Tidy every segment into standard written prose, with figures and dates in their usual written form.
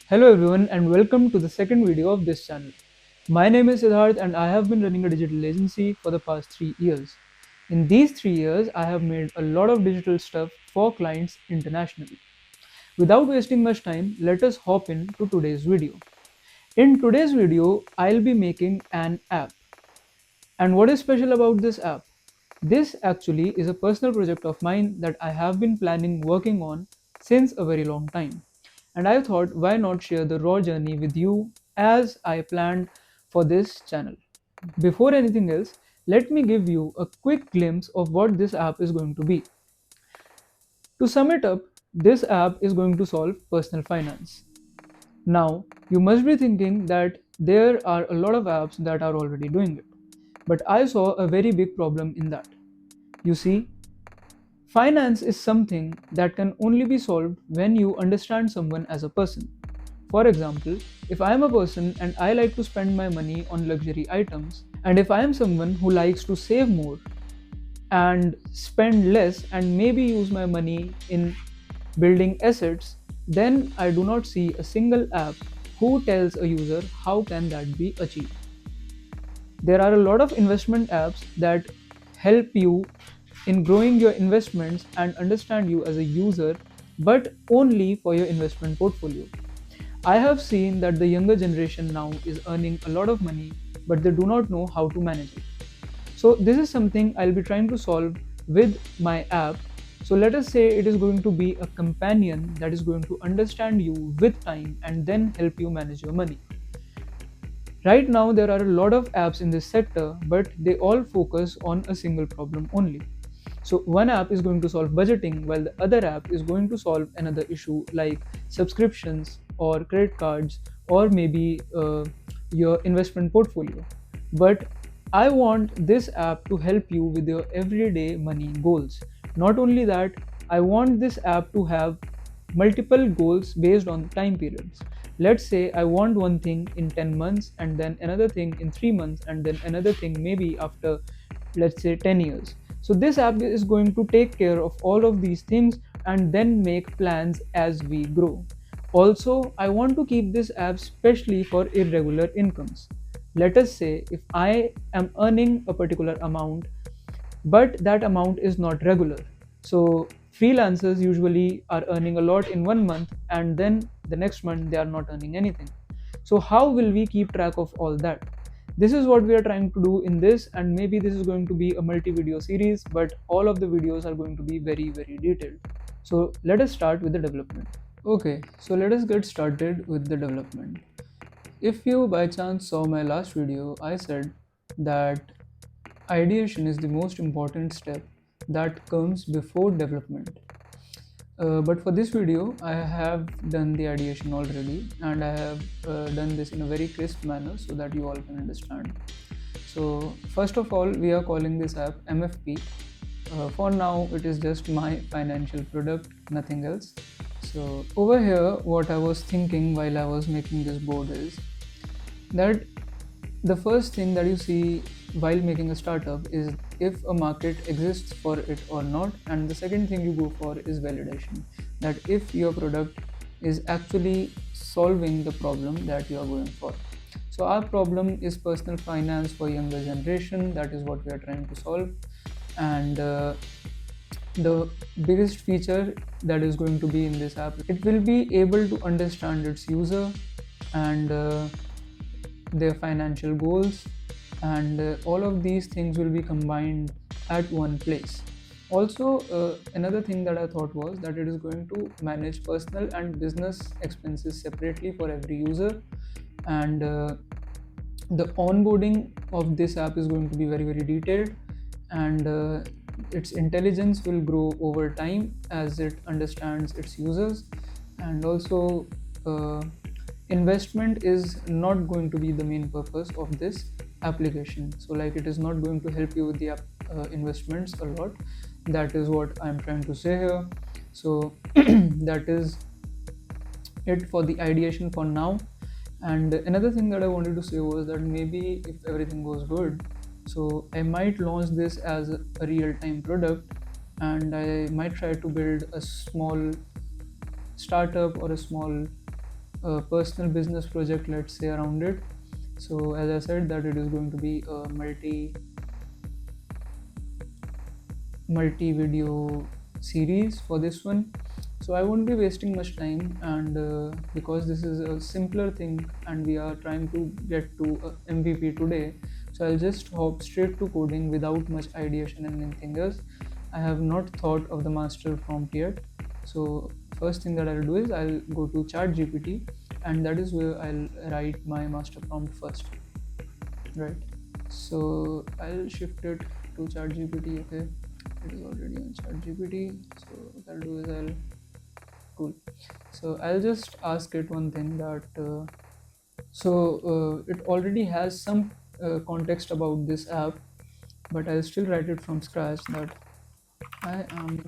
Hello everyone and welcome to the second video of this channel. My name is Siddharth and I have been running a digital agency for the past 3 years. In these 3 years, I have made a lot of digital stuff for clients internationally. Without wasting much time, let us hop into today's video. In today's video, I'll be making an app. And what is special about this app? This actually is a personal project of mine that I have been planning working on since a very long time. And I thought, why not share the raw journey with you as I planned for this channel. Before anything else, let me give you a quick glimpse of what this app is going to be. To sum it up, this app is going to solve personal finance. Now, you must be thinking that there are a lot of apps that are already doing it. But I saw a very big problem in that. You see, finance is something that can only be solved when you understand someone as a person. For example, if I am a person and I like to spend my money on luxury items, and if I am someone who likes to save more and spend less and maybe use my money in building assets, then I do not see a single app who tells a user how can that be achieved. There are a lot of investment apps that help you in growing your investments and understand you as a user, but only for your investment portfolio. I have seen that the younger generation now is earning a lot of money, but they do not know how to manage it. So, this is something I'll be trying to solve with my app. So, let us say it is going to be a companion that is going to understand you with time and then help you manage your money. Right now, there are a lot of apps in this sector, but they all focus on a single problem only. So, one app is going to solve budgeting, while the other app is going to solve another issue like subscriptions or credit cards or maybe your investment portfolio. But I want this app to help you with your everyday money goals. Not only that, I want this app to have multiple goals based on time periods. Let's say I want one thing in 10 months and then another thing in 3 months and then another thing maybe after, let's say, 10 years. So this app is going to take care of all of these things and then make plans as we grow. Also, I want to keep this app specially for irregular incomes. Let us say if I am earning a particular amount, but that amount is not regular. So freelancers usually are earning a lot in one month and then the next month they are not earning anything. So how will we keep track of all that? This is what we are trying to do in this, and maybe this is going to be a multi-video series, but all of the videos are going to be very detailed. So let us start with the development. Okay, so let us get started with the development. If you by chance saw my last video, I said that ideation is the most important step that comes before development. But for this video, I have done the ideation already, and I have done this in a very crisp manner so that you all can understand. So, first of all, we are calling this app MFP. For now, it is just my financial product, nothing else. So, over here, what I was thinking while I was making this board is that the first thing that you see while making a startup is if a market exists for it or not, and the second thing you go for is validation, that if your product is actually solving the problem that you are going for. So our problem is personal finance for younger generation. That is what we are trying to solve. And the biggest feature that is going to be in this app, it will be able to understand its user and their financial goals, and all of these things will be combined at one place. Also, another thing that I thought was that it is going to manage personal and business expenses separately for every user, and the onboarding of this app is going to be very detailed, and its intelligence will grow over time as it understands its users. And also, investment is not going to be the main purpose of this application. So like, it is not going to help you with the investments a lot. That is what I'm trying to say here. So that is it for the ideation for now. And another thing that I wanted to say was that maybe if everything goes good, so I might launch this as a real-time product, and I might try to build a small startup or a small a personal business project, let's say, around it. So as I said, that it is going to be a multi video series for this one. So I won't be wasting much time, and because this is a simpler thing and we are trying to get to MVP today, so I'll just hop straight to coding without much ideation and anything else. I have not thought of the master prompt yet. So first thing that I'll do is I'll go to ChatGPT, and that is where I'll write my master prompt first, right? So I'll shift it to ChatGPT. Okay, it is already on ChatGPT. So what I'll do is I'll cool. So I'll just ask it one thing that it already has some context about this app, but I'll still write it from scratch that I am.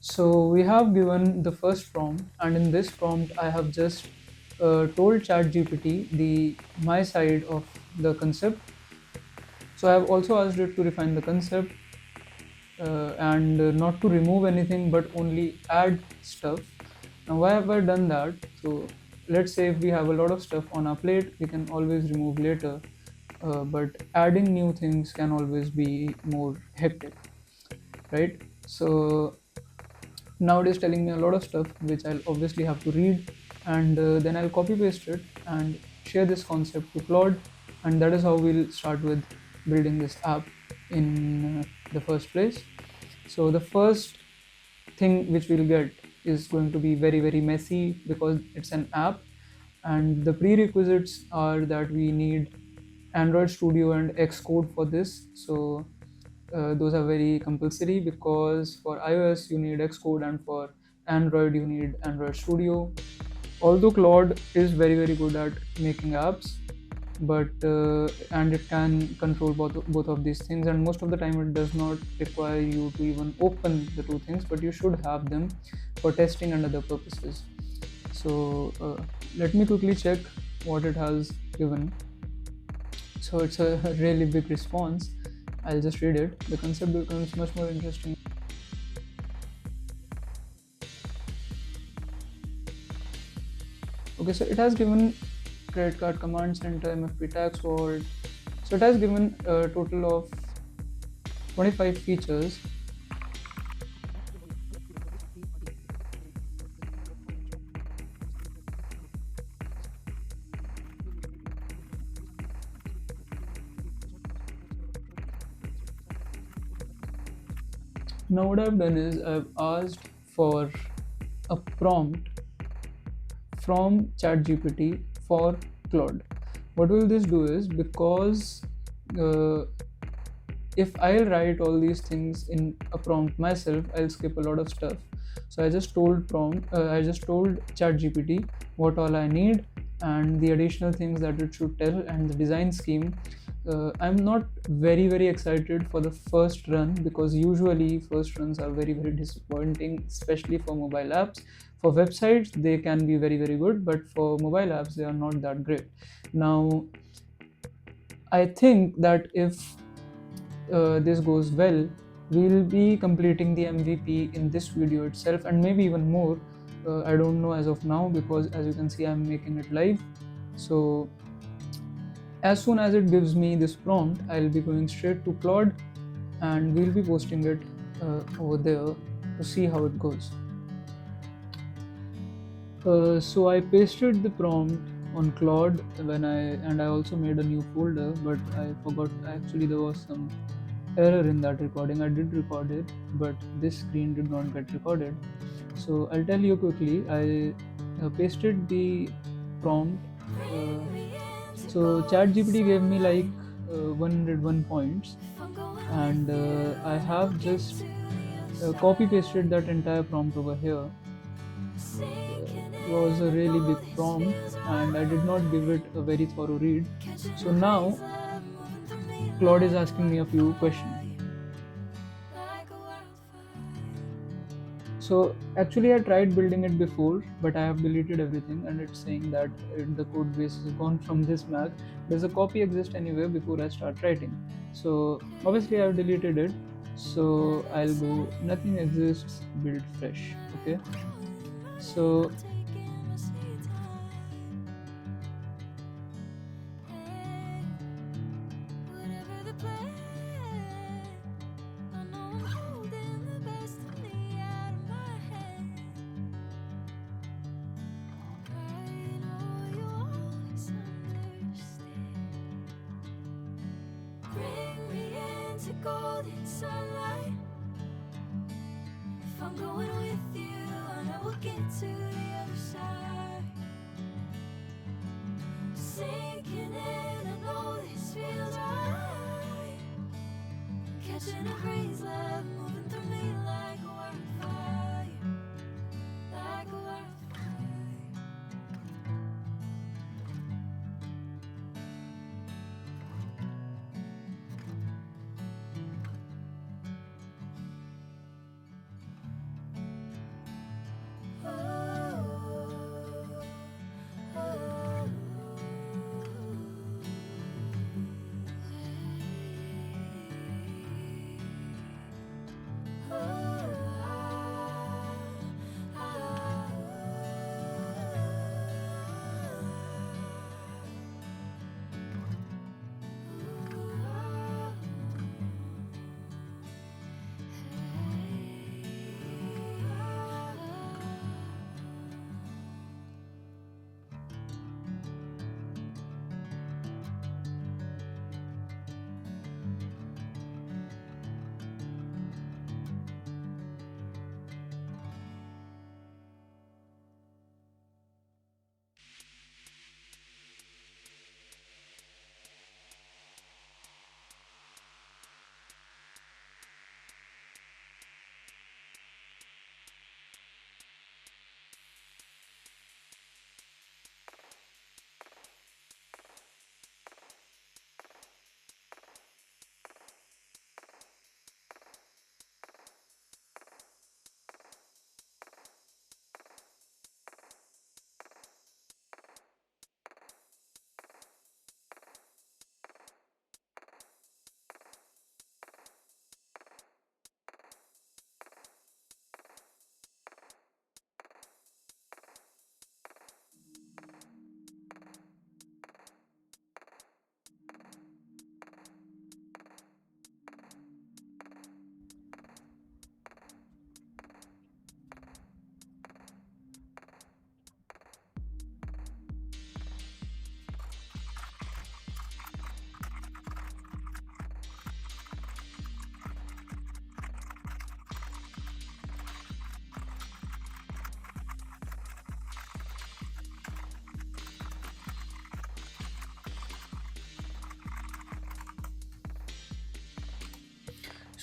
So we have given the first prompt, and in this prompt, I have just told ChatGPT the my side of the concept. So I have also asked it to refine the concept, and not to remove anything but only add stuff. Now, why have I done that? So let's say if we have a lot of stuff on our plate, we can always remove later, but adding new things can always be more hectic, right? So now it is telling me a lot of stuff which I'll obviously have to read, and then I'll copy paste it and share this concept to Claude, and that is how we'll start with building this app in the first place. So the first thing which we'll get is going to be very very messy because it's an app, and the prerequisites are that we need Android Studio and Xcode for this. So those are very compulsory because for iOS you need Xcode and for Android you need Android Studio. Although Claude is very very good at making apps, but and it can control both of these things, and most of the time it does not require you to even open the two things, but you should have them for testing and other purposes. So let me quickly check what it has given. So it's a really big response. I'll just read it. The concept becomes much more interesting. Okay, so it has given credit card command center, MFP tax vault. So it has given a total of 25 features. Now what I've done is I've asked for a prompt from ChatGPT for Claude. What will this do is, because uh, if I'll write all these things in a prompt myself, I'll skip a lot of stuff. So I just told ChatGPT what all I need and the additional things that it should tell and the design scheme. I'm not very very excited for the first run because usually first runs are very very disappointing, especially for mobile apps. For websites they can be very very good, but for mobile apps they are not that great. Now I think that if this goes well, we'll be completing the MVP in this video itself and maybe even more. I don't know as of now because as you can see, I'm making it live. So as soon as it gives me this prompt, I'll be going straight to Claude and we'll be posting it over there to see how it goes. So I pasted the prompt on Claude I also made a new folder, but I forgot actually there was some error in that recording. I did record it, but this screen did not get recorded. So I'll tell you quickly. I pasted the prompt. So ChatGPT gave me like 101 points, and I have just copy pasted that entire prompt over here. was a really big prompt and I did not give it a very thorough read. So now Claude is asking me a few questions. So actually, I tried building it before, but I have deleted everything, and it's saying that the code base is gone from this Mac. Does a copy exist anywhere before I start writing? So obviously, I've deleted it. So I'll go. Nothing exists. Build fresh. Okay. So bring me into golden sunlight. If I'm going with you, I know we'll get to the other side. Sinking in, I know this feels right. Catching a breeze, love moving through me like a wildfire, like a wildfire.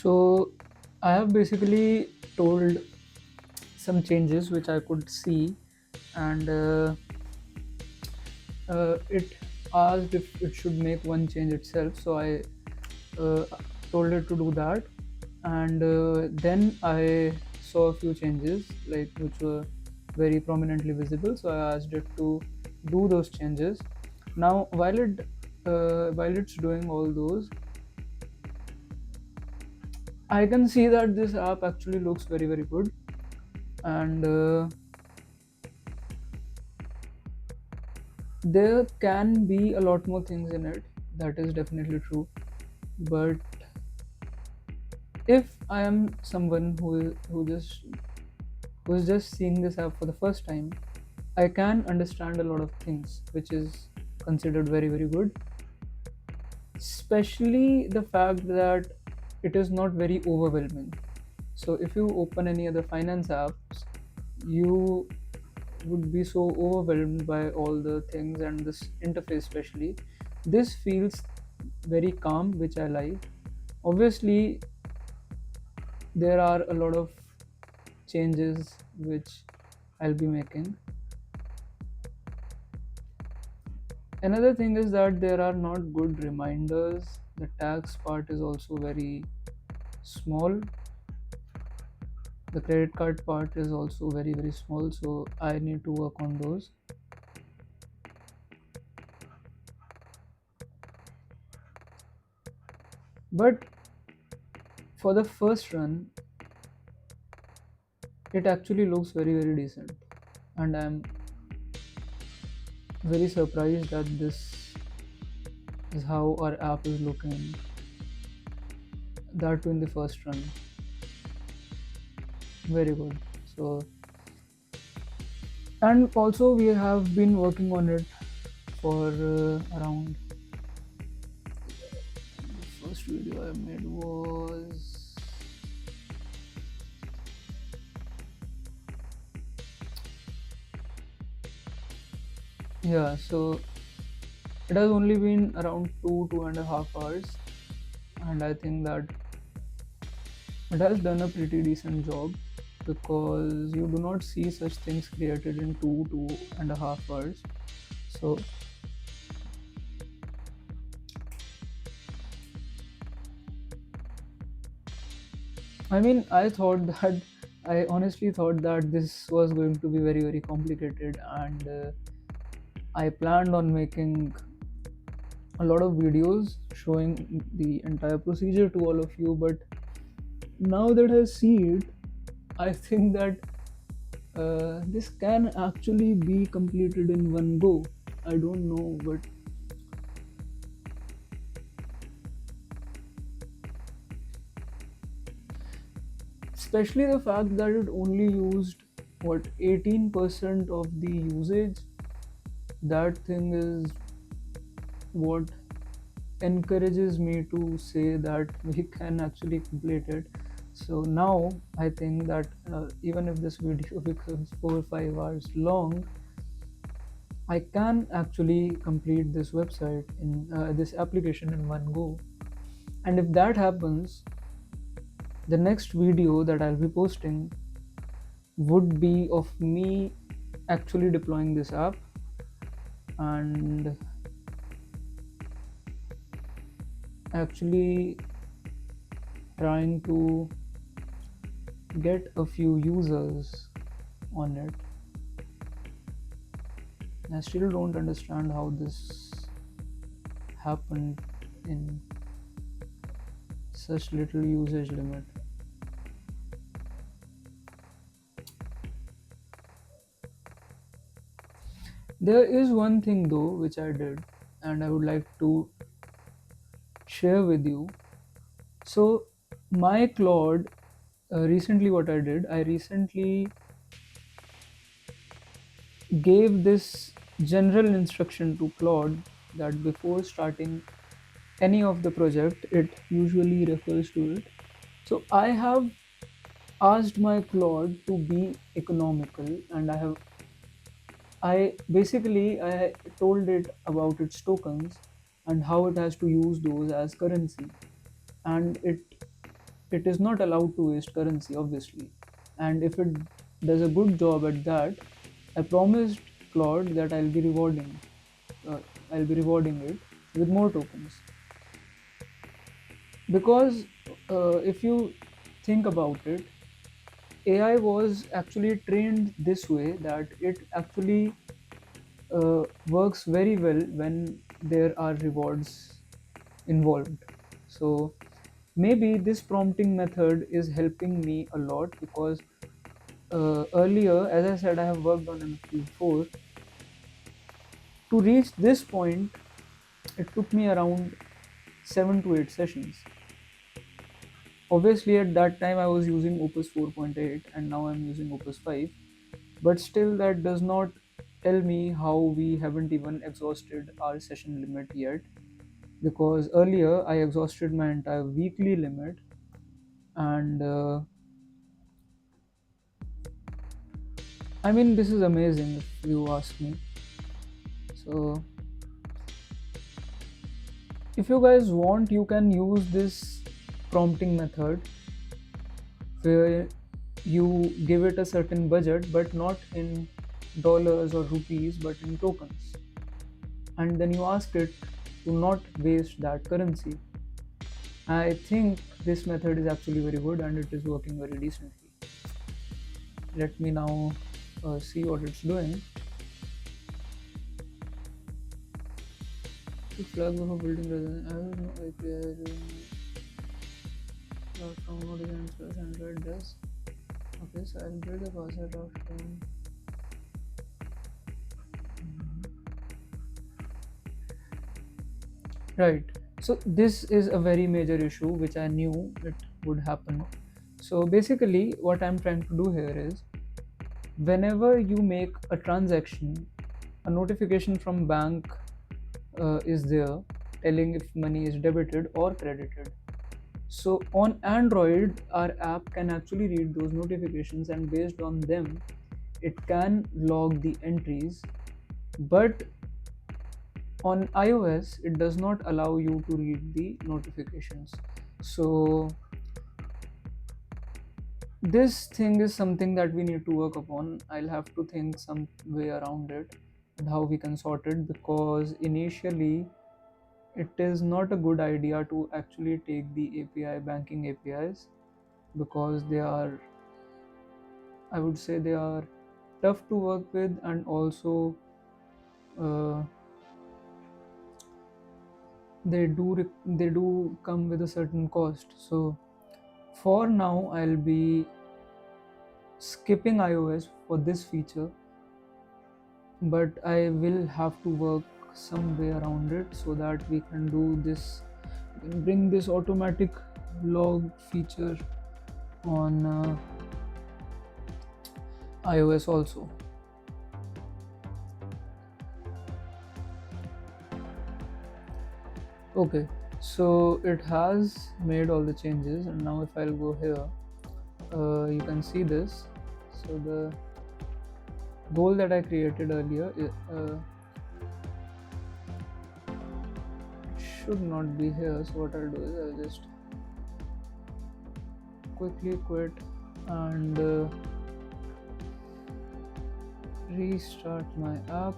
so I have basically told some changes which I could see, and it asked if it should make one change itself. So I uh, told it to do that, and then I saw a few changes like which were very prominently visible. So I asked it to do those changes. Now while it's doing all those, I can see that this app actually looks very good, and there can be a lot more things in it. That is definitely true, but if I am someone who is just seeing this app for the first time, I can understand a lot of things, which is considered very good, especially the fact that it is not very overwhelming. So if you open any other finance apps, you would be so overwhelmed by all the things and this interface especially. This feels very calm, which I like. Obviously, there are a lot of changes which I'll be making, Another thing is that there are not good reminders. The tax part is also very small. The credit card part is also very, very small. So I need to work on those. But for the first run, it actually looks very, very decent. And I'm very surprised that this is how our app is looking. That too in the first run. Very good. So, and also we have been working on it for around, the first video I made was, yeah, so it has only been around 2.5 hours, and I think that it has done a pretty decent job, because you do not see such things created in 2.5 hours. So I mean, I thought that I honestly thought that this was going to be very, very complicated, and I planned on making a lot of videos showing the entire procedure to all of you. But now that I see it, I think that this can actually be completed in one go. I don't know, but especially the fact that it only used what 18% of the usage, that thing is what encourages me to say that we can actually complete it. So now I think that even if this video becomes 4 or 5 hours long, I can actually complete this website in this application in one go. And if that happens, the next video that I'll be posting would be of me actually deploying this app and actually trying to get a few users on it. I still don't understand how this happened in such little usage limit. There is one thing though which I did, and I would like to share with you. So, my Claude, recently what I did, I recently gave this general instruction to Claude that before starting any of the project, it usually refers to it. So, I have asked my Claude to be economical, and I told it about its tokens and how it has to use those as currency, and it is not allowed to waste currency, obviously. And if it does a good job at that, I promised Claude that uh, I'll be rewarding it with more tokens, because if you think about it, AI was actually trained this way that it actually works very well when there are rewards involved. So maybe this prompting method is helping me a lot, because earlier, as I said, I have worked on NFT before. To reach this point, it took me around 7 to 8 sessions. Obviously, at that time, I was using Opus 4.8 and now I'm using Opus 5. But still, that does not tell me how we haven't even exhausted our session limit yet. Because earlier, I exhausted my entire weekly limit, and I mean, this is amazing if you ask me. So, if you guys want, you can use this prompting method where you give it a certain budget, but not in dollars or rupees, but in tokens. and then you ask it to not waste that currency. I think this method is actually very good and it is working very decently. Let me now see what it's doing. To flag before building resident, I don't know API from notifications plus Android does. Okay, so I'll build the password of right. So this is a very major issue which I knew it would happen. So basically what I'm trying to do here is whenever you make a transaction, a notification from bank is there telling if money is debited or credited. So on Android, our app can actually read those notifications and based on them, it can log the entries. But on iOS, it does not allow you to read the notifications. So this thing is something that we need to work upon. I'll have to think some way around it and how we can sort it, because initially it is not a good idea to actually take the API banking APIs, because they are, I would say, they are tough to work with, and also uh, they do come with a certain cost. So for now I'll be skipping iOS for this feature, but I will have to work some way around it so that we can do this, we can bring this automatic log feature on iOS also. Okay, so it has made all the changes, and now if I'll go here, you can see this. So the goal that I created earlier, it should not be here. So what I'll do is I'll just quickly quit and restart my app.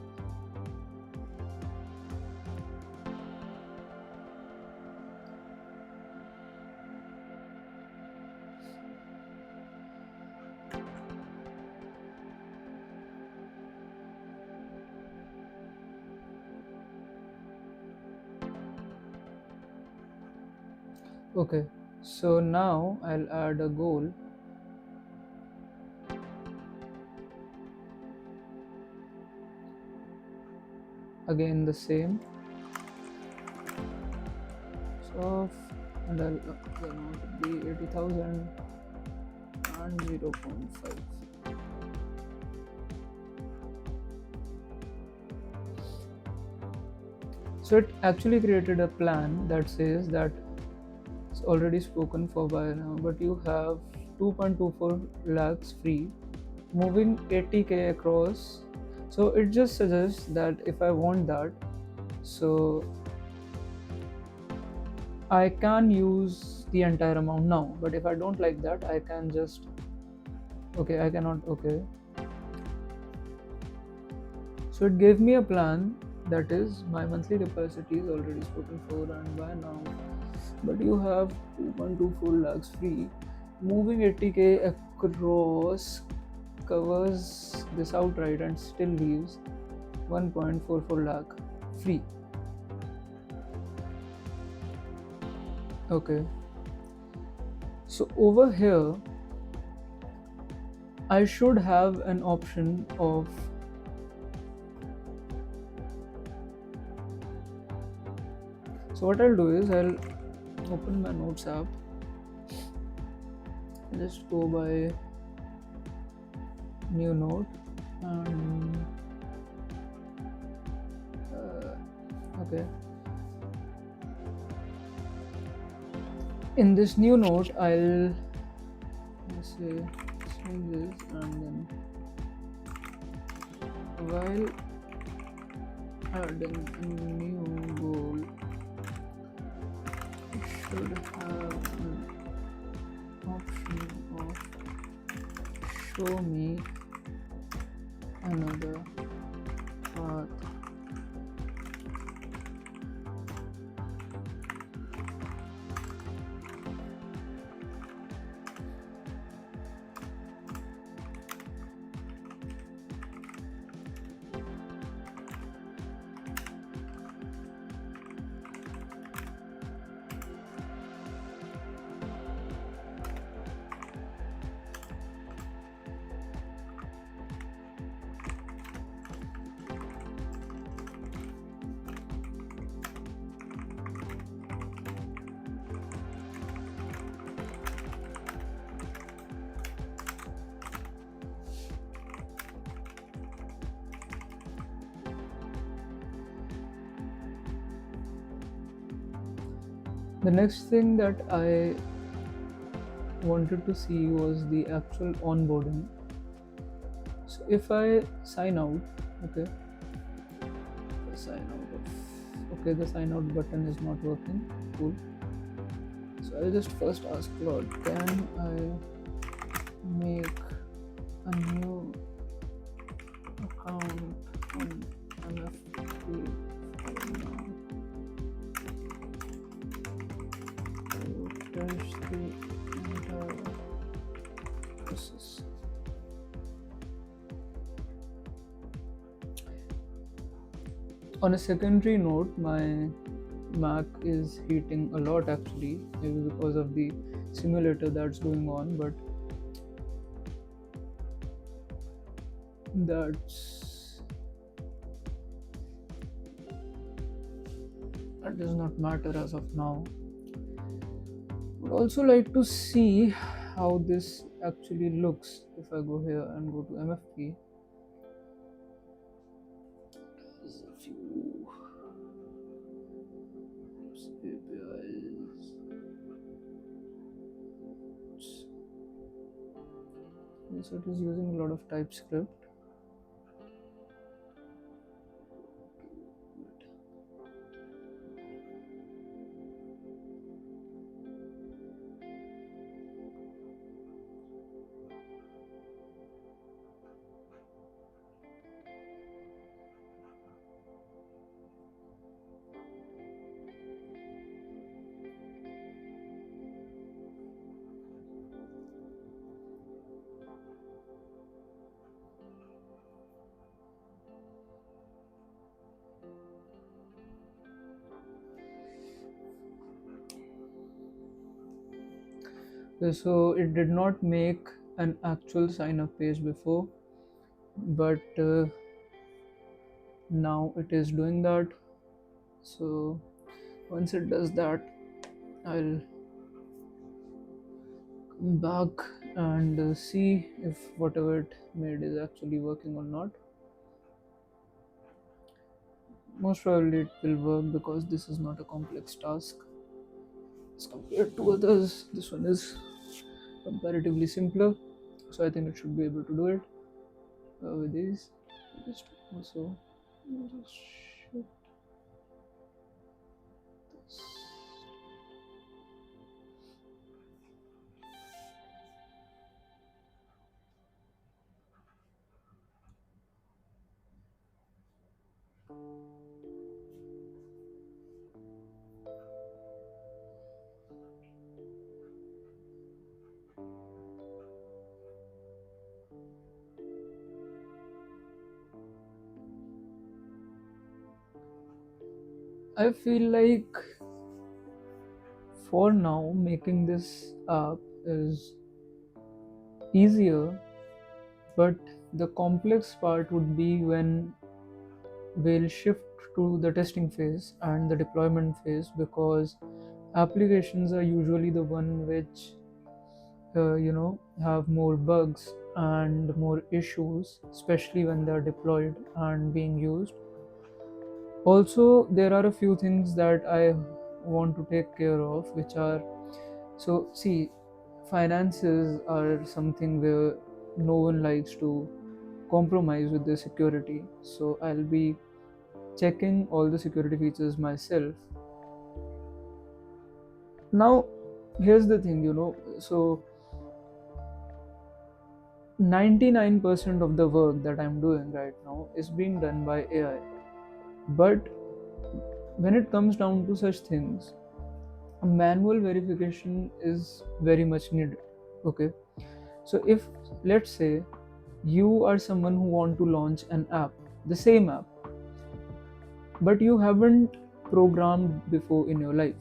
Okay, so now I'll add a goal. Again the same. So and I'll be 80,000 and 0.5. So it actually created a plan that says that it's already spoken for by now, but you have 2.24 lakhs free, moving 80k across. So it just suggests that if I want that, so I can use the entire amount now, but if I don't like that, I can just, okay, I cannot, okay. So it gave me a plan that is my monthly capacity is already spoken for and by now, but you have 2.24 lakhs free. Moving 80k across covers this outright and still leaves 1.44 lakh free. Okay, so over here I should have an option of, so what I'll do is I'll open my notes app, just go by new note and okay, in this new note I'll say this and then while adding a new goal it should have an option of show me another path The next thing that I wanted to see was the actual onboarding. So if I sign out, okay, sign out of, okay, the sign out button is not working. Cool. So I'll just first ask Claude, can I make a new account on MFP now to test the entire process? On a secondary note, my Mac is heating a lot actually, maybe because of the simulator that's going on, but that's that does not matter as of now. Would also like to see how this actually looks if I go here and go to MFP. There's a few APIs. So it is using a lot of TypeScript. Okay, so it did not make an actual sign up page before, but now it is doing that. So once it does that, I'll come back and see if whatever it made is actually working or not. Most probably it will work because this is not a complex task as compared to others. This one is comparatively simpler, so I think it should be able to do it with these. Just also just shift this. I feel like for now making this app is easier, but the complex part would be when we'll shift to the testing phase and the deployment phase, because applications are usually the one which have more bugs and more issues, especially when they're deployed and being used. Also, there are a few things that I want to take care of, which are, so see, finances are something where no one likes to compromise with the security. So I'll be checking all the security features myself. Now, here's the thing, so 99% of the work that I'm doing right now is being done by AI. But when it comes down to such things, a manual verification is very much needed. Okay, so if, let's say, you are someone who want to launch an app, the same app, but you haven't programmed before in your life.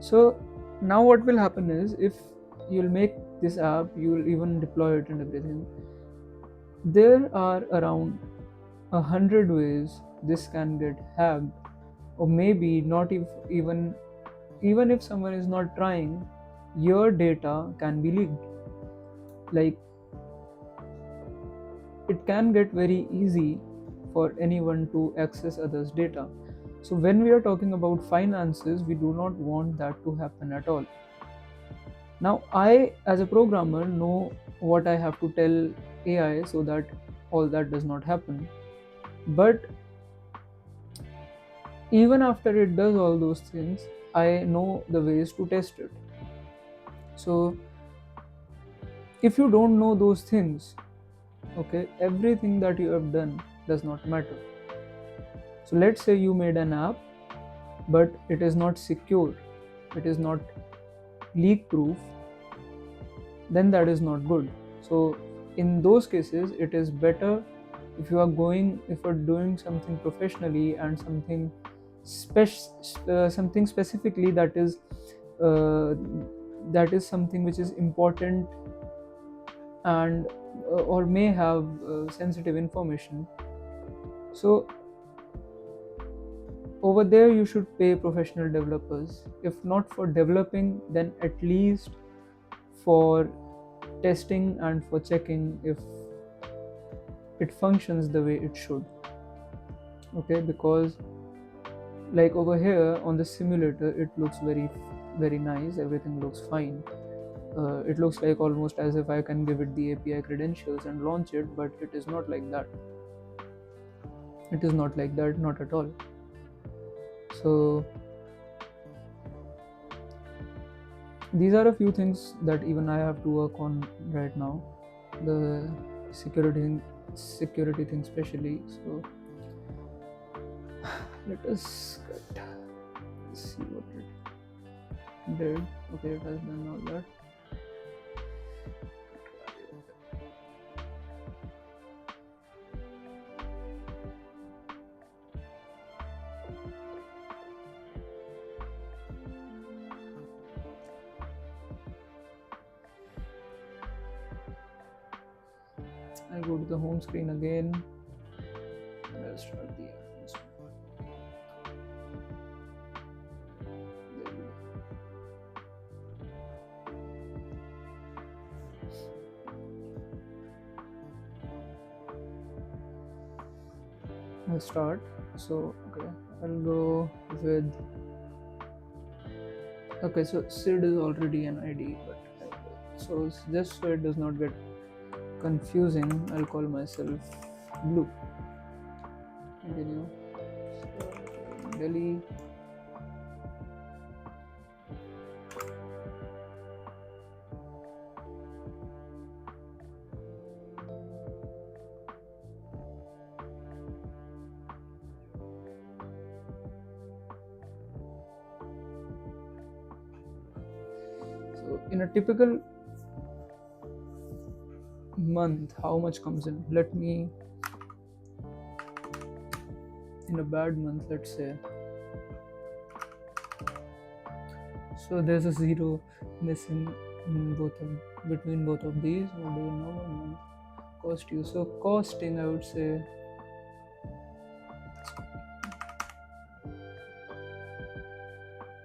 So now what will happen is, if you'll make this app, you will even deploy it and everything, there are around 100 ways this can get hacked, or maybe not, if even if someone is not trying, your data can be leaked. Like, it can get very easy for anyone to access others data. So when we are talking about finances, we do not want that to happen at all. Now, I, as a programmer, know what I have to tell AI so that all that does not happen. But even after it does all those things, I know the ways to test it. So if you don't know those things, okay, everything that you have done does not matter. So let's say you made an app, but it is not secure, it is not leak proof, then that is not good. So in those cases, it is better if you're doing something professionally and something specifically uh, that is something which is important and or may have sensitive information. So over there you should pay professional developers, if not for developing, then at least for testing and for checking if it functions the way it should. Okay, because like over here on the simulator, it looks very nice, everything looks fine. It looks like almost as if I can give it the API credentials and launch it, but it is not like that. It is not like that, not at all. So these are a few things that even I have to work on right now. The security thing especially. So let us see what it did. Okay, it has done all that. I'll go to the home screen again and I'll start the app. There we go. I'll start. So okay, I'll go with okay. So Sid is already an ID, but so just so it does not get confusing, I'll call myself Blue. Continue. So, Delhi. So in a typical month, how much comes in? Let me, in a bad month, let's say. So there's a zero missing in between both of these. What do you know? Cost you. So costing, I would say.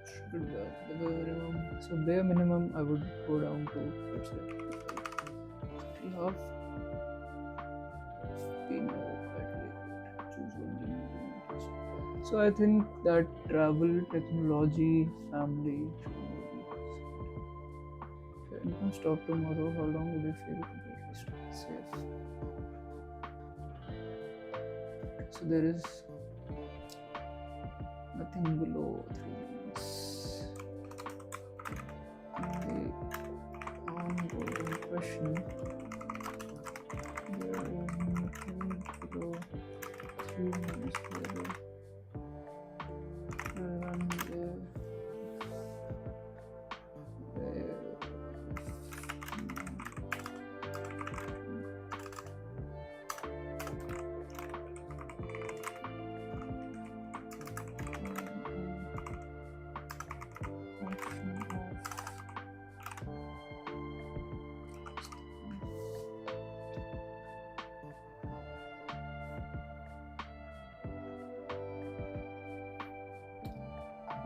Should be the bare minimum. So bare minimum, I would go down to, let's say, we have been choose one thing. So I think that travel, technology, family should be. If your income stopped tomorrow, how long would you feel completely safe? So there is nothing below 3 months. And the ongoing question, there is nothing below 3 months level. And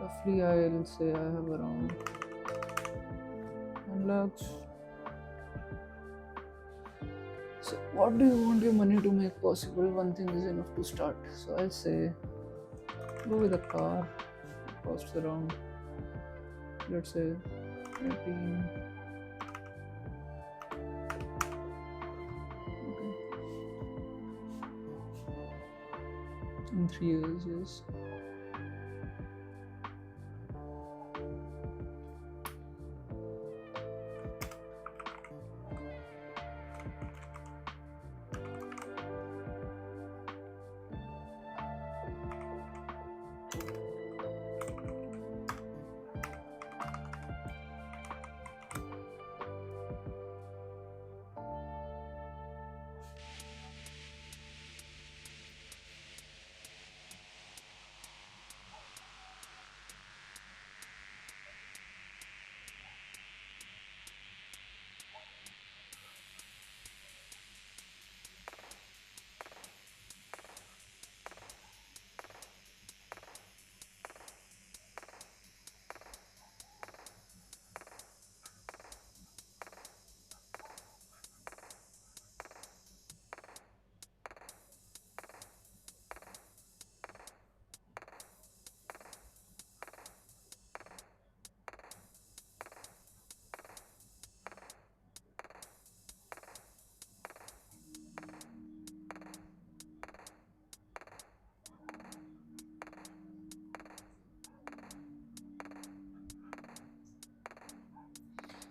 roughly I'll say I have around 1 lakhs. So what do you want your money to make possible? One thing is enough to start. So I'll say Go with a car. It costs around, let's say, 18. Okay, in 3 years, yes.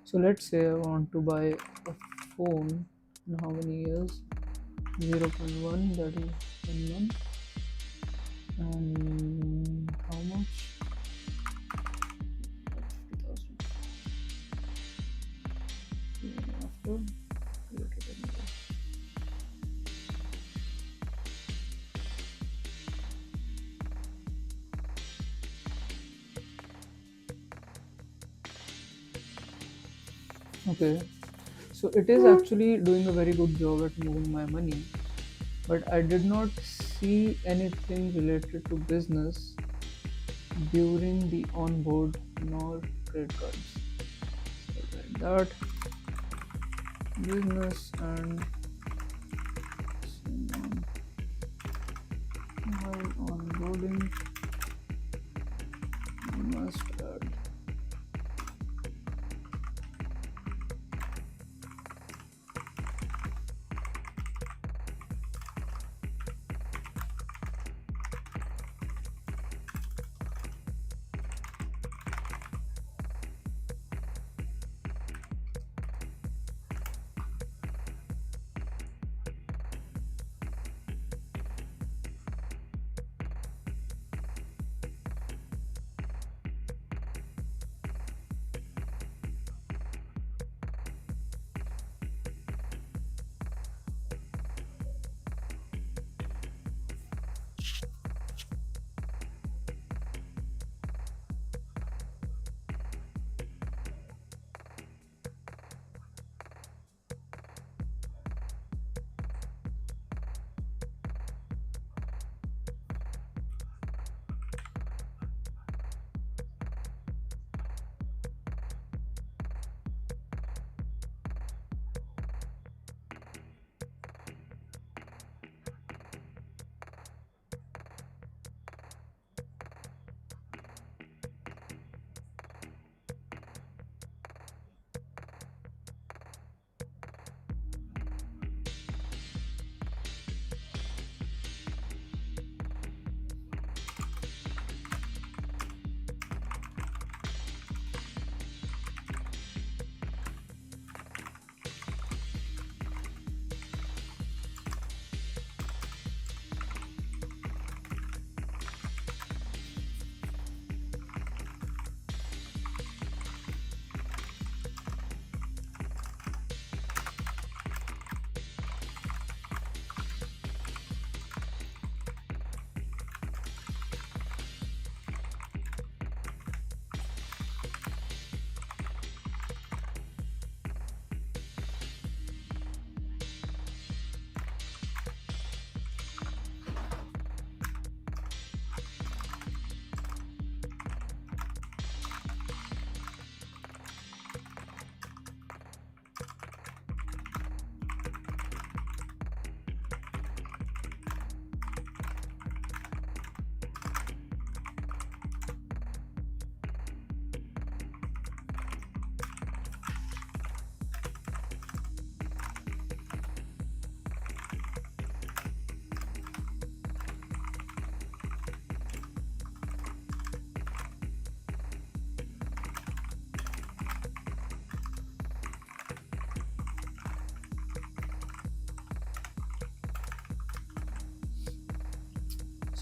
So let's say I want to buy a phone in how many years? 0. 0.1, that is 1 month. And how much? 50,000. After created anyway. Okay, so it is actually doing a very good job at moving my money, but I did not see anything related to business during the onboard nor credit cards. So like that, business and while onboarding must add.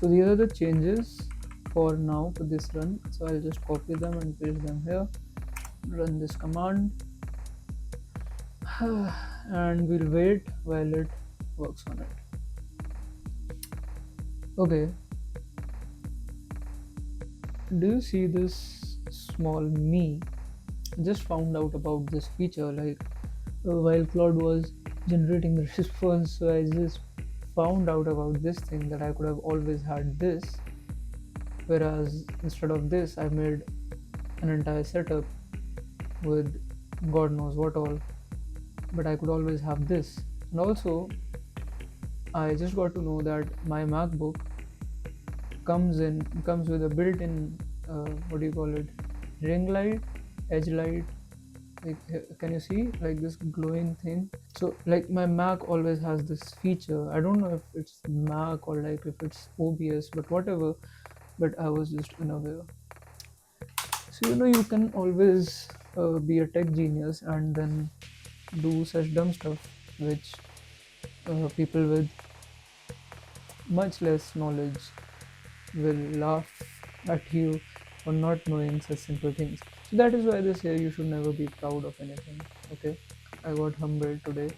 So these are the changes for now for this run. So I'll just copy them and paste them here. Run this command and we'll wait while it works on it. Okay, do you see this small me? Just found out about this feature like while Claude was generating the response. So I just found out about this thing that I could have always had this, whereas instead of this I made an entire setup with god knows what all, but I could always have this. And also I just got to know that my MacBook comes with a built-in what do you call it, ring light, edge light, like can you see like this glowing thing? So like my Mac always has this feature. I don't know if it's Mac or like if it's OBS, but whatever, but I was just unaware. So you can always be a tech genius and then do such dumb stuff which people with much less knowledge will laugh at you for not knowing such simple things. So that is why they say you should never be proud of anything. Okay, I got humbled today.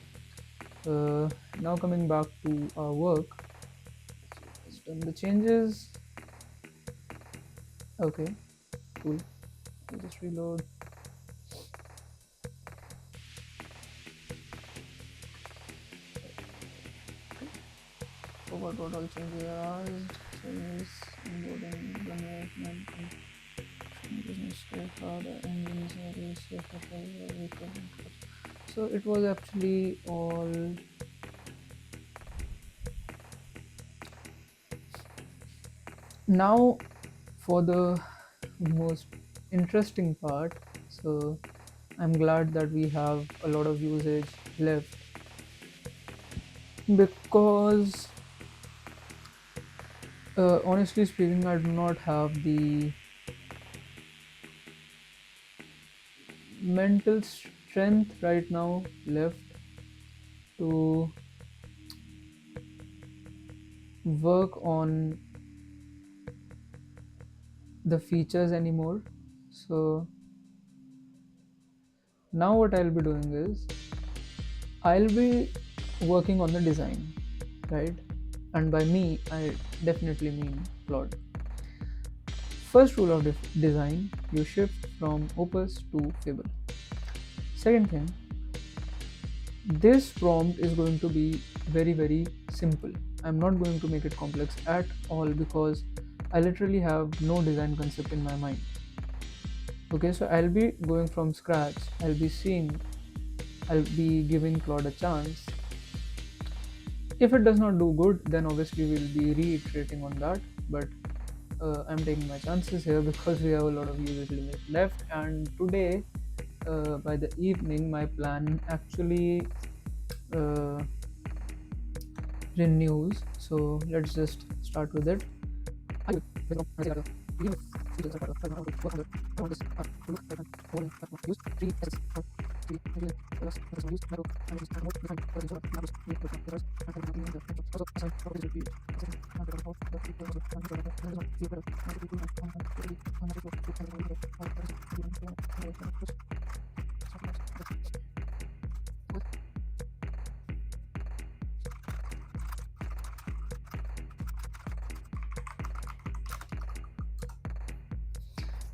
Now coming back to our work, just done the changes. Okay, cool. I'll just reload. Forgot what all changes are asked. Changes, onboarding, management, and business stakeholder, engines, areas, safer, so it was actually all. Now for the most interesting part. So I'm glad that we have a lot of usage left because honestly speaking, I do not have the mental strength right now left to work on the features anymore. So now what I'll be doing is I'll be working on the design, right? And by me, I definitely mean Claude. First rule of design, you shift from Opus to Fable. Second thing, this prompt is going to be very simple. I'm not going to make it complex at all because I literally have no design concept in my mind. Okay, so I'll be going from scratch. I'll be giving Claude a chance. If it does not do good, then obviously we'll be reiterating on that. But I'm taking my chances here because we have a lot of usage limit left. And today, by the evening, my plan actually uh, renews. So let's just start with it.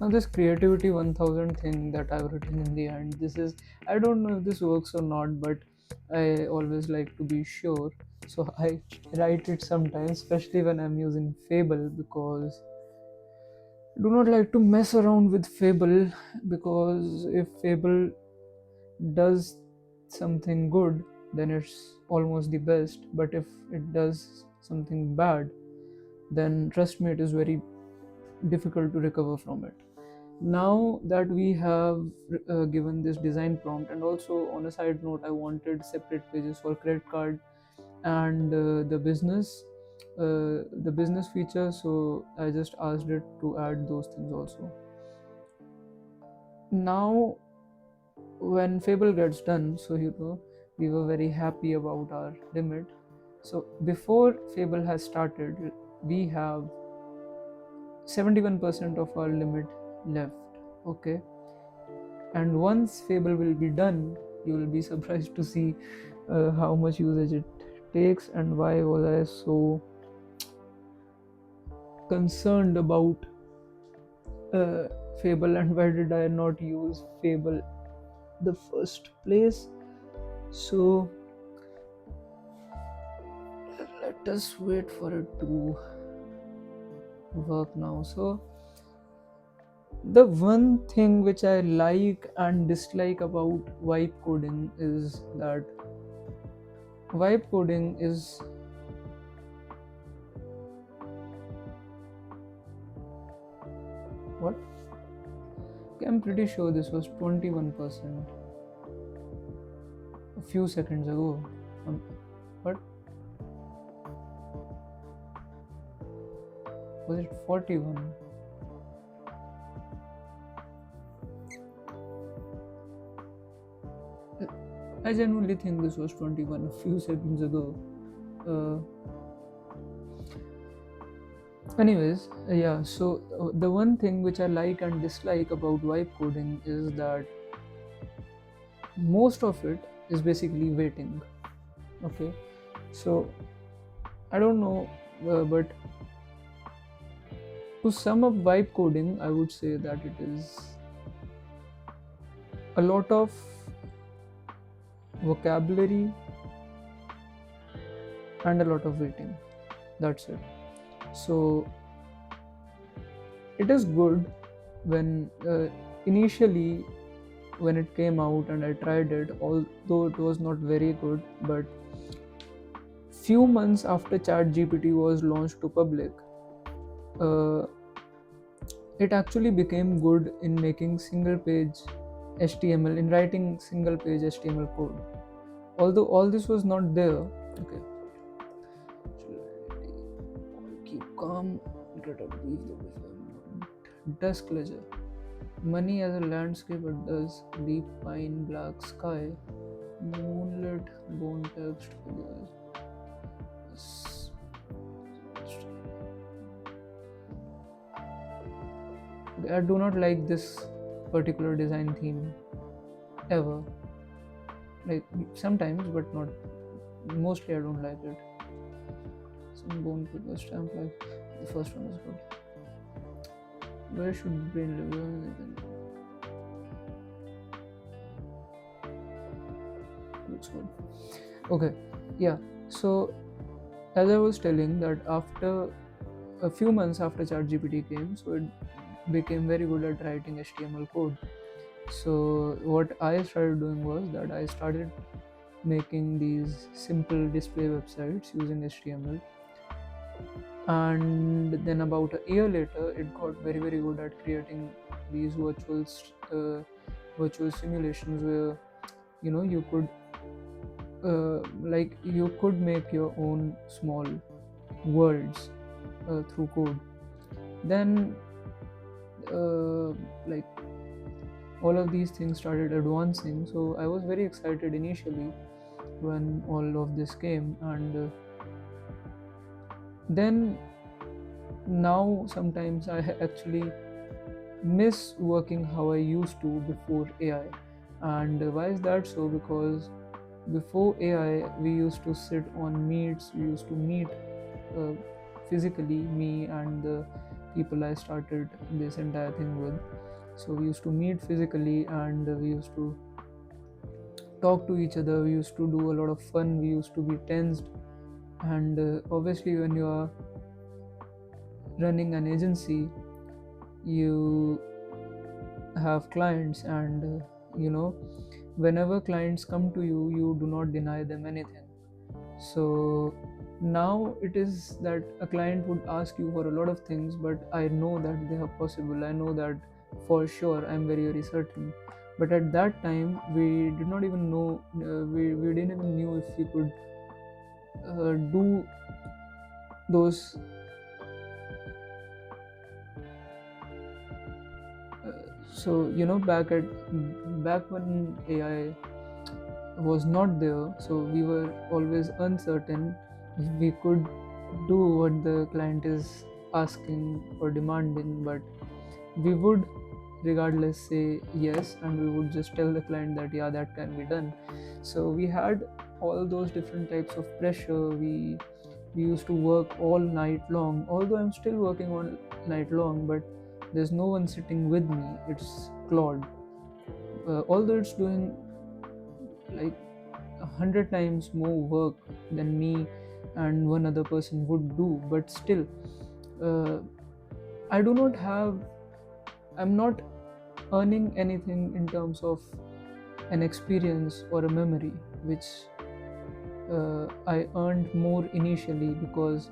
Now this creativity 1000 thing that I've written in the end, this is, I don't know if this works or not, but I always like to be sure. So I write it sometimes, especially when I'm using Fable, because I do not like to mess around with Fable, because if Fable does something good, then it's almost the best. But if it does something bad, then trust me, it is very difficult to recover from it. Now that we have given this design prompt, and also on a side note, I wanted separate pages for credit card and the business feature, so I just asked it to add those things also. Now when Fable gets done, so we were very happy about our limit. So before Fable has started, we have 71% of our limit left. Okay, and once Fable will be done, you will be surprised to see how much usage it takes, and why was I so concerned about uh, Fable, and why did I not use Fable the first place. So let us wait for it to work now. So the one thing which I like and dislike about vibe coding is that vibe coding is what? Okay, I'm pretty sure this was 21% a few seconds ago. What was it? 41. I genuinely think this was 21 a few seconds ago. Uh, yeah, so the one thing which I like and dislike about vibe coding is that most of it is basically waiting. Okay, so I don't know, but to sum up vibe coding, I would say that it is a lot of vocabulary and a lot of waiting. That's it. So it is good when initially when it came out and I tried it, although it was not very good, but few months after ChatGPT was launched to public, uh, it actually became good in making single page HTML, in writing single page HTML code. Although all this was not there, okay, keep calm, get a brief the refinement. Dusk ledger. Money as a landscape, it does. Deep pine, black sky, moonlit, bone text figures. I do not like this particular design theme ever. Like sometimes, but not mostly. I don't like it. Some bone paper stamp like the first one is good. Where should brain live? Looks good. Okay, yeah. So as I was telling that after a few months after ChatGPT came, so it became very good at writing HTML code. So what I started doing was that I started making these simple display websites using HTML, and then about a year later it got very good at creating these virtual simulations where you could like you could make your own small worlds through code. Then like all of these things started advancing, so I was very excited initially when all of this came, and then now sometimes I actually miss working how I used to before AI. And why is that so? Because before AI, we used to sit on meets, we used to meet uh, physically, me and the people I started this entire thing with. So we used to meet physically, and we used to talk to each other, we used to do a lot of fun, we used to be tensed. And obviously, when you are running an agency, you have clients, and whenever clients come to you, you do not deny them anything. So now it is that a client would ask you for a lot of things, but I know that they are possible, I know that for sure, I'm very certain. But at that time we did not even know, we didn't even knew if we could do those so back when AI was not there, so we were always uncertain if we could do what the client is asking or demanding, but we would regardless say yes, and we would just tell the client that yeah, that can be done. So we had all those different types of pressure. We used to work all night long, although I'm still working all night long, but there's no one sitting with me. It's Claude. Although it's doing like 100 times more work than me and one other person would do, but still, uh, I do not have, I'm not earning anything in terms of an experience or a memory, which I earned more initially because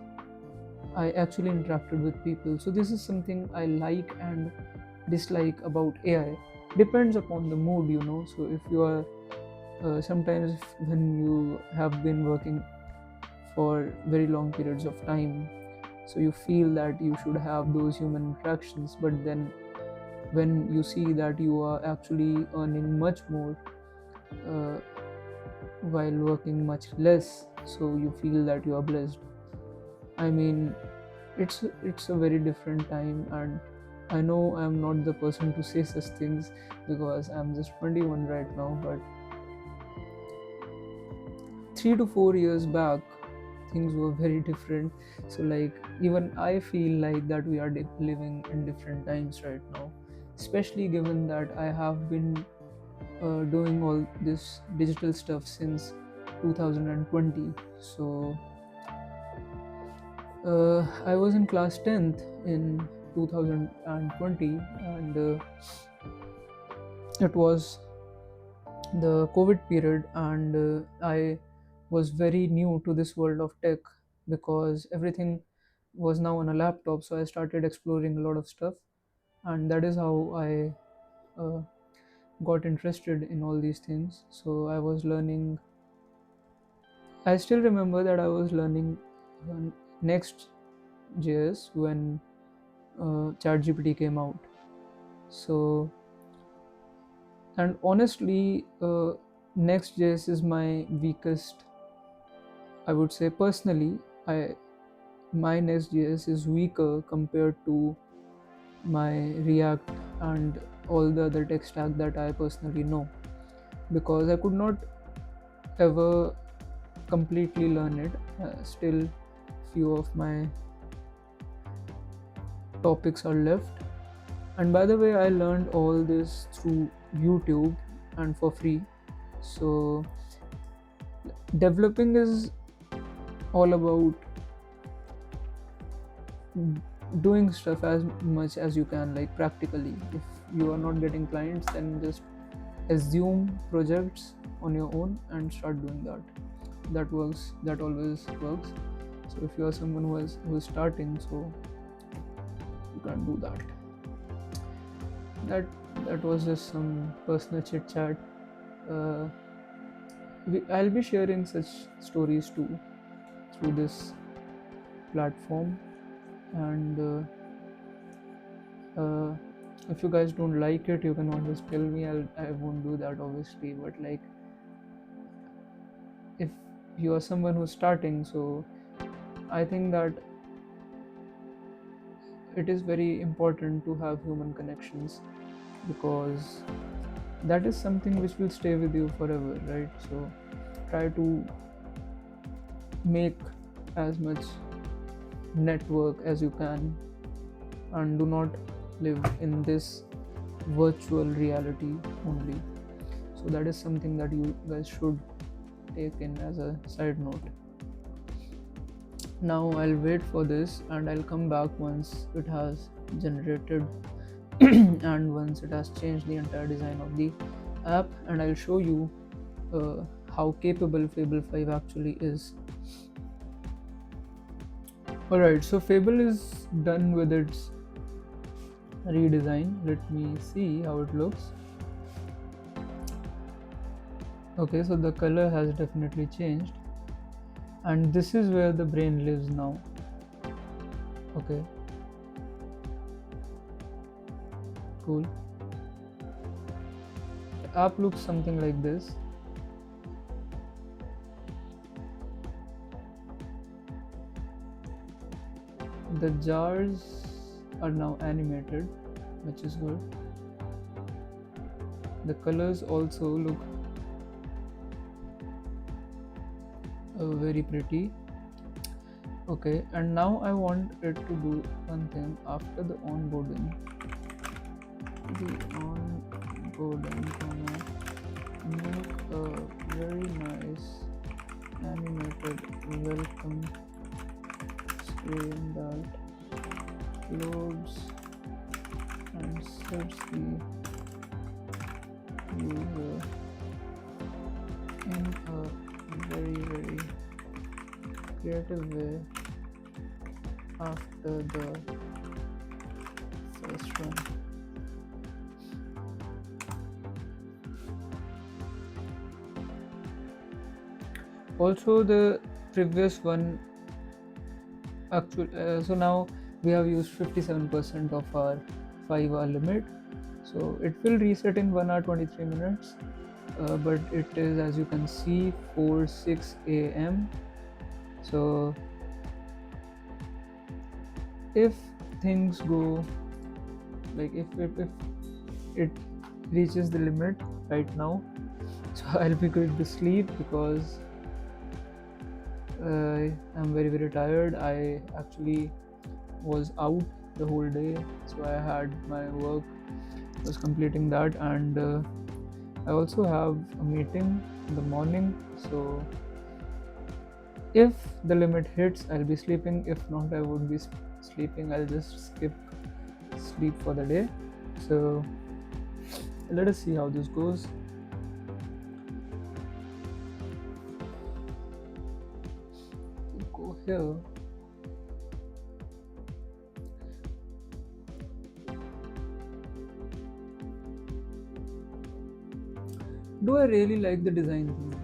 I actually interacted with people. So this is something I like and dislike about AI. Depends upon the mood, you know. So if you are sometimes when you have been working for very long periods of time, so you feel that you should have those human interactions, but then when you see that you are actually earning much more uh, while working much less, so you feel that you are blessed. I mean, it's a very different time, and I know I'm not the person to say such things because I'm just 21 right now, but 3 to 4 years back things were very different. So like even I feel like that we are living in different times right now, especially given that I have been doing all this digital stuff since 2020. So I was in class 10th in 2020, and it was the COVID period, and I was very new to this world of tech because everything was now on a laptop. So I started exploring a lot of stuff, and that is how I uh, got interested in all these things. So I was learning. I still remember that I was learning Next.js when ChatGPT came out. So, and honestly, Next.js is my weakest. I would say personally, I my Next.js is weaker compared to my React and all the other tech stack that I personally know, because I could not ever completely learn it. Still, few of my topics are left. And by the way, I learned all this through YouTube and for free. So, developing is all about doing stuff as much as you can, like practically. If you are not getting clients, then just assume projects on your own and start doing that. That works, that always works. So, if you are someone who is starting, so you can do that. That that was just some personal chit chat. Uh, I'll be sharing such stories too through this platform, and if you guys don't like it, you can always tell me. I won't do that obviously, but like if you are someone who's starting, so I think that it is very important to have human connections because that is something which will stay with you forever, right? So try to make as much network as you can, and do not live in this virtual reality only. So that is something that you guys should take in as a side note. Now I'll wait for this and I'll come back once it has generated and once it has changed the entire design of the app, and I'll show you how capable Fable 5 actually is. Alright, so Fable is done with its redesign. Let me see how it looks. Okay, so the color has definitely changed, and this is where the brain lives now. Okay, cool. The app looks something like this. The jars are now animated, which is good. The colors also look very pretty. Okay, and now I want it to do one thing after the onboarding. The onboarding, make a very nice animated welcome screen that loads and sets the user in a very creative way after the first run. Also, the previous one actual. So now we have used 57% of our 5 hour limit. So it will reset in 1 hour 23 minutes. But it is, as you can see, 4:06 a.m. So if things go like if it reaches the limit right now, so I'll be going to sleep because I'm very tired. I actually was out the whole day, so I had my work, was completing that, and I also have a meeting in the morning. So if the limit hits, I'll be sleeping. If not, I won't be sleeping. I'll just skip sleep for the day. So let us see how this goes. Go here. Do I really like the design theme?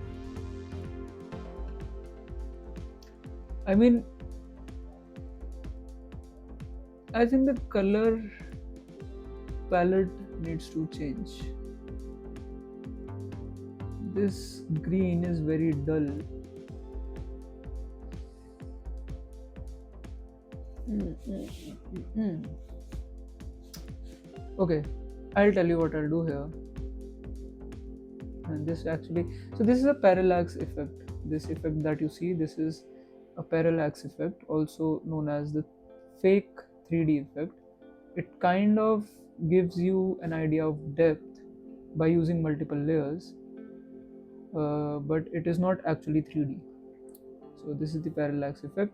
I mean, I think the color palette needs to change. This green is very dull. Okay, I'll tell you what I'll do here. And this actually, so this is a parallax effect. This effect that you see, this is a parallax effect, also known as the fake 3D effect. It kind of gives you an idea of depth by using multiple layers, but it is not actually 3D. So this is the parallax effect.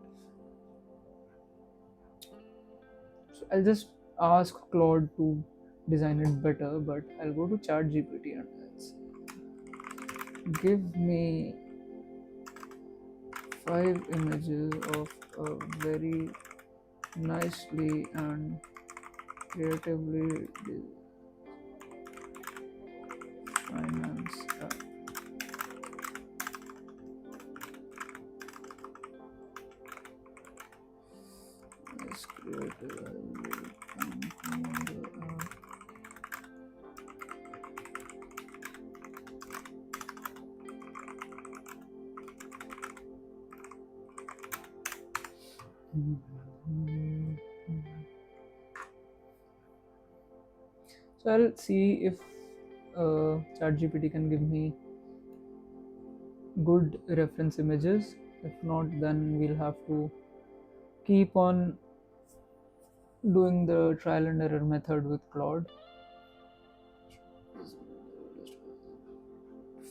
So I'll just ask Claude to design it better, but I'll go to ChatGPT and give me 5 images of a very nicely and creatively finance app. Nice creative and commander app. So I'll see if ChatGPT can give me good reference images. If not, then we'll have to keep on doing the trial and error method with Claude.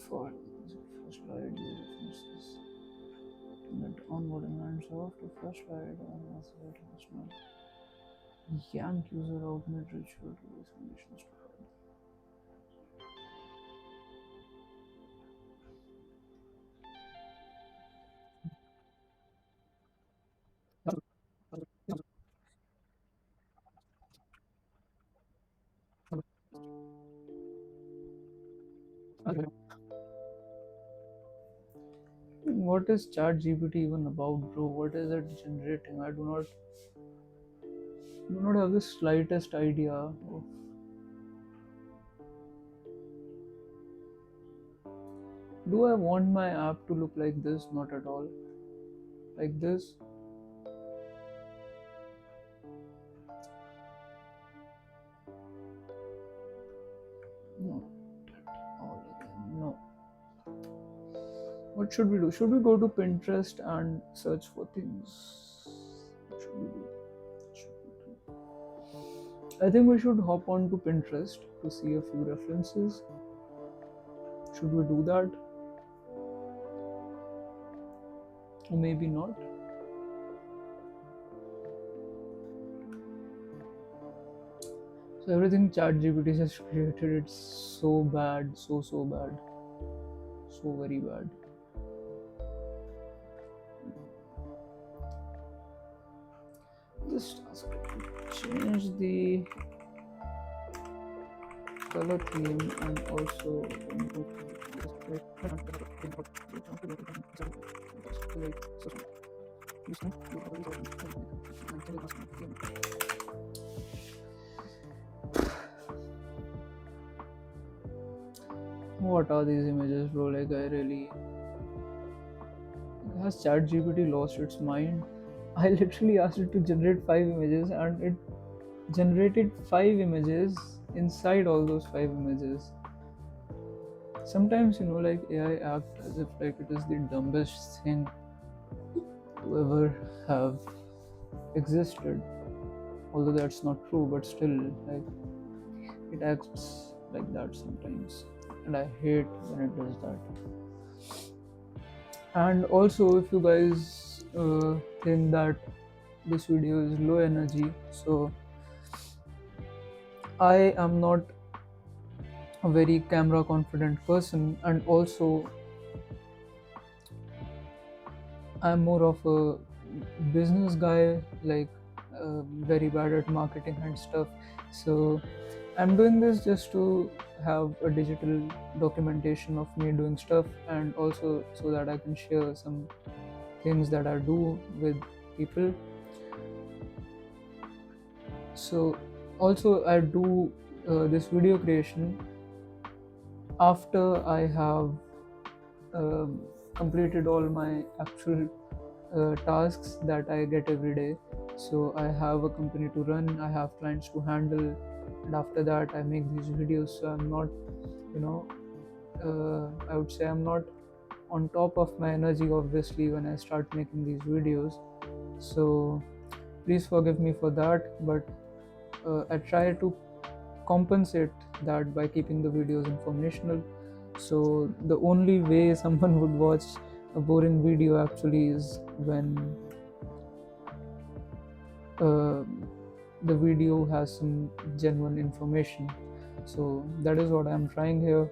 For flashlight references, net onboarding and soft flashlight and national yank user out mid ritual release conditions to hide. What is ChatGPT even about, bro? What is it generating? I do not have the slightest idea of. Do I want my app to look like this? Not at all. Like this. What should we do? Should we go to Pinterest and search for things? What should we do? What should we do? I think we should hop on to Pinterest to see a few references. Should we do that? Or maybe not. So everything ChatGPT has created, it's so bad, so bad, so very bad. Just ask it to change the color theme and also what are these images, bro? Like, I really. Has ChatGPT lost its mind? I literally asked it to generate 5 images and it generated 5 images inside all those 5 images. Sometimes, like AI act as if like it is the dumbest thing to ever have existed. Although that's not true, but still, like it acts like that sometimes, and I hate when it does that. And also, if you guys think that this video is low energy, so I am not a very camera confident person, and also I'm more of a business guy, like very bad at marketing and stuff. So I'm doing this just to have a digital documentation of me doing stuff, and also so that I can share some things that I do with people. So also I do this video creation after I have um, completed all my actual tasks that I get every day. So I have a company to run, I have clients to handle, and after that I make these videos. So I'm not, you know, I would say I'm not on top of my energy obviously when I start making these videos. So please forgive me for that, but I try to compensate that by keeping the videos informational. So the only way someone would watch a boring video actually is when uh, the video has some genuine information. So that is what I'm trying here.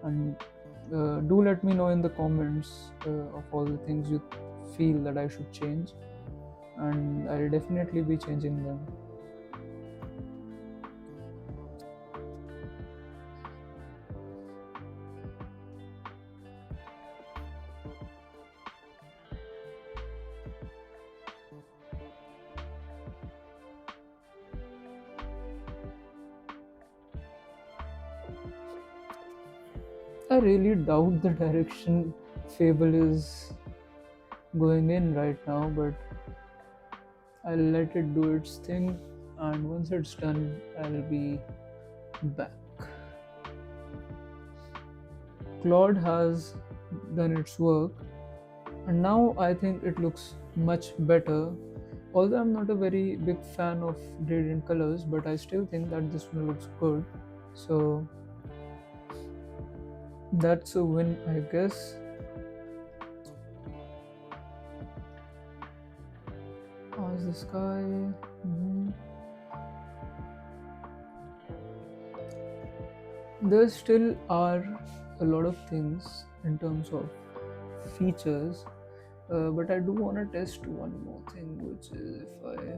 And do let me know in the comments of all the things you feel that I should change, and I'll definitely be changing them. I really doubt the direction Fable is going in right now, but I'll let it do its thing, and once it's done, I'll be back. Claude has done its work, and now I think it looks much better. Although I'm not a very big fan of gradient colors, but I still think that this one looks good. So that's a win, I guess. How's the sky? There still are a lot of things in terms of features, but I do want to test one more thing, which is if I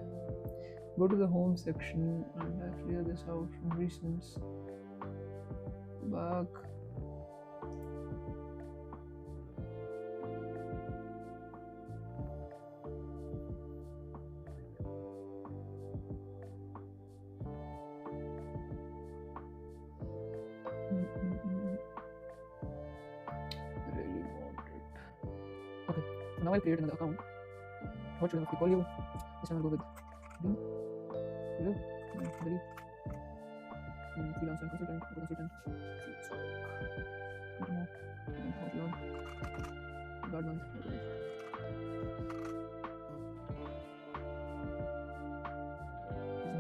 go to the home section and I clear this out from recents, back. I really want it. Okay, so now I create another account. What should I call you? This time I'll go with Dean. Hello, Delhi. Freelancer and consultant. more. And how to learn. Bad one. There's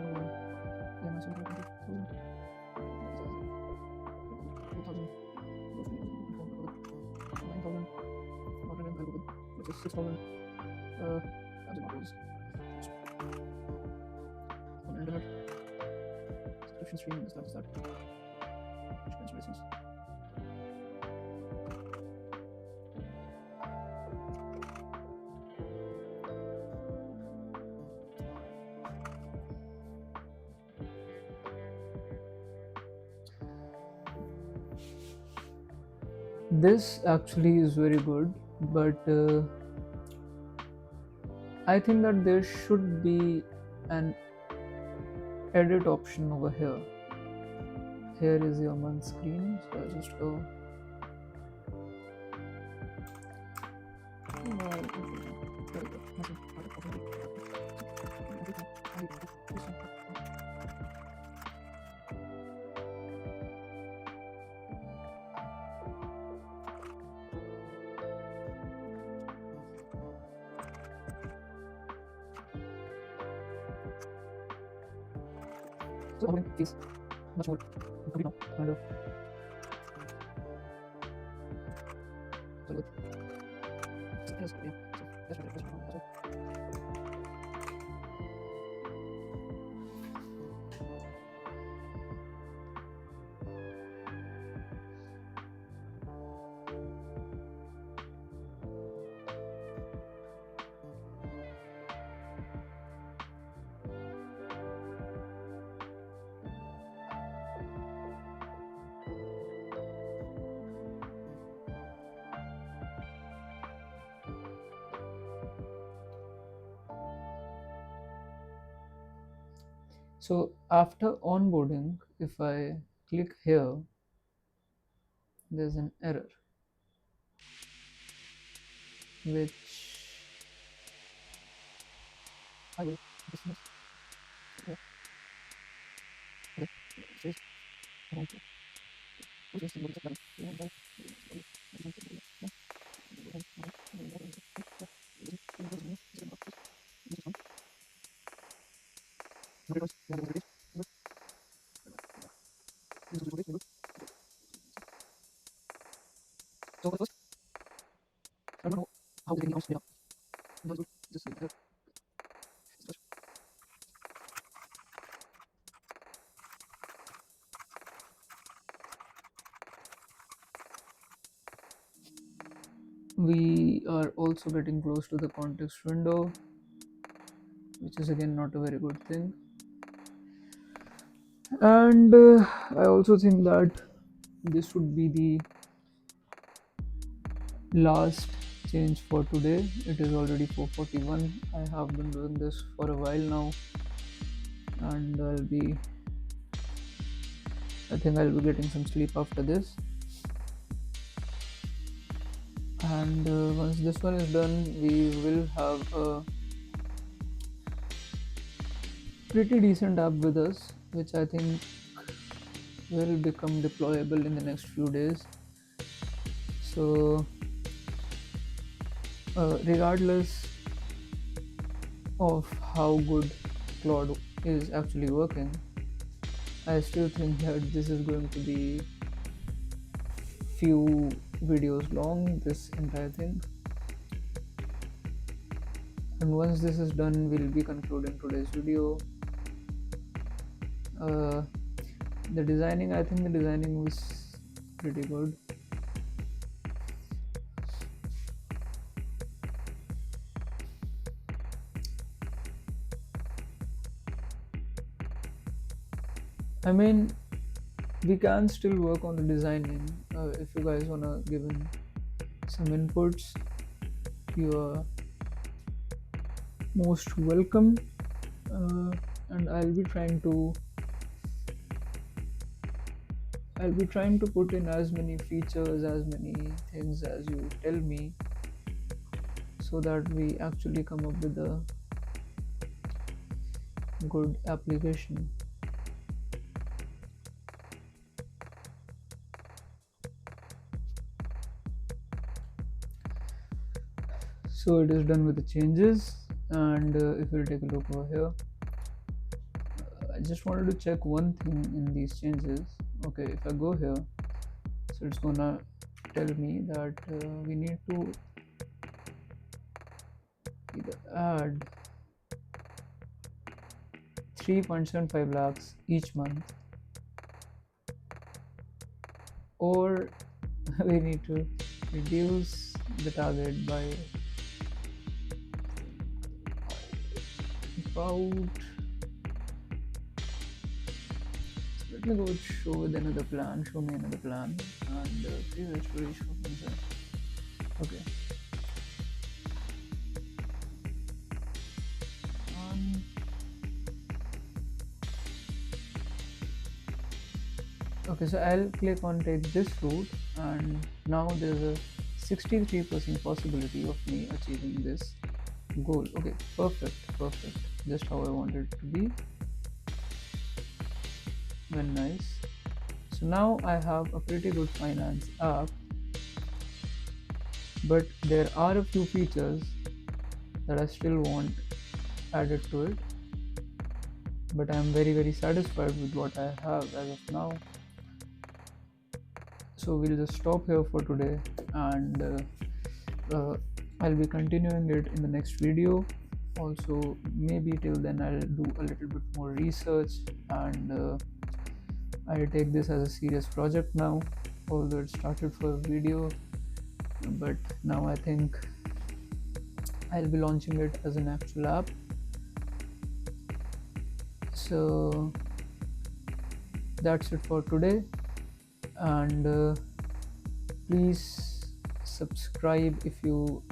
another one. Yeah, my 720,000. 2,000. 9,000. Not an I'll go with. Which is 6,000. As it always. On internet. Subscription stream. This that. Expense races. This actually is very good, but I think that there should be an edit option over here. Here is your month screen, so I'll just go. So onboarding fees much more complete now, and so good. So, yes, yeah. So that's right. That's right. So after onboarding, if I click here, there's an error which I will dismiss. Okay. Okay. Says wrong. Which is what is done. So first, I don't know how the technique comes. Yeah. Just we are also getting close to the context window, which is again not a very good thing. And I also think that this would be the last change for today. It is already 4:41. I have been doing this for a while now, and I think I'll be getting some sleep after this. And once this one is done, we will have a pretty decent app with us, which I think will become deployable in the next few days. So regardless of how good Claude is actually working, I still think that this is going to be few videos long, this entire thing. And once this is done, we'll be concluding today's video. uh, I think the designing was pretty good. I mean, we can still work on the designing. If you guys wanna give in some inputs, you are most welcome. And I'll be trying to put in as many features, as many things as you tell me, so that we actually come up with a good application. So it is done with the changes, and if we'll take a look over here, I just wanted to check one thing in these changes. Okay, if I go here, so it's gonna tell me that we need to either add 3.75 lakhs each month, or we need to reduce the target by about, let me go show with another plan, show me another plan, and previous to reach for concern. Okay. Um, okay, so I'll click on take this route, and now there's a 63% possibility of me achieving this goal. Okay, perfect, just how I wanted it to be. Very nice. So now I have a pretty good finance app, but there are a few features that I still want added to it. But I'm very satisfied with what I have as of now. So we'll just stop here for today, and I'll be continuing it in the next video. Also, maybe till then I'll do a little bit more research, and I'll take this as a serious project now. Although it started for a video, but now I think I'll be launching it as an actual app. So that's it for today, and please subscribe if you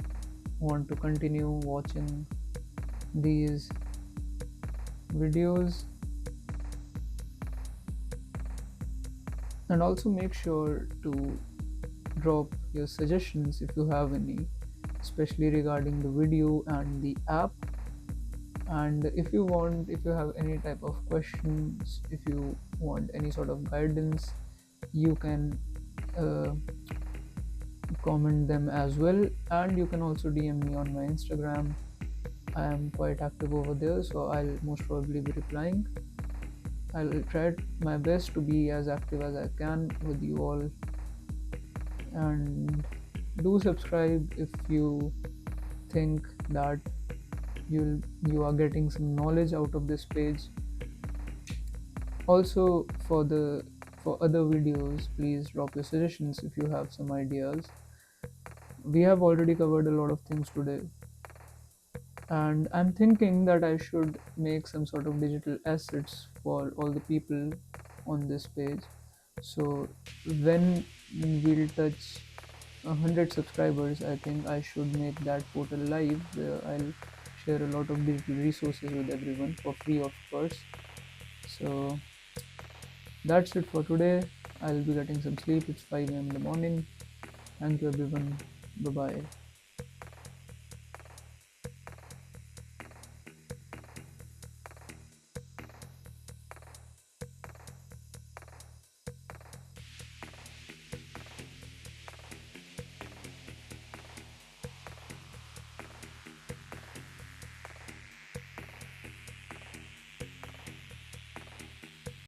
want to continue watching these videos, and also make sure to drop your suggestions if you have any, especially regarding the video and the app. And if you have any type of questions, if you want any sort of guidance, you can uh, comment them as well, and you can also DM me on my Instagram. I am quite active over there, so I'll most probably be replying. I'll try my best to be as active as I can with you all, and do subscribe if you think that you are getting some knowledge out of this page. Also, for other videos, please drop your suggestions if you have some ideas. We have already covered a lot of things today, and I'm thinking that I should make some sort of digital assets for all the people on this page. So when we'll touch 100 subscribers, I think I should make that portal live, where I'll share a lot of digital resources with everyone for free, of course. So that's it for today. I'll be getting some sleep. It's 5 a.m. in the morning. Thank you, everyone. Bye bye.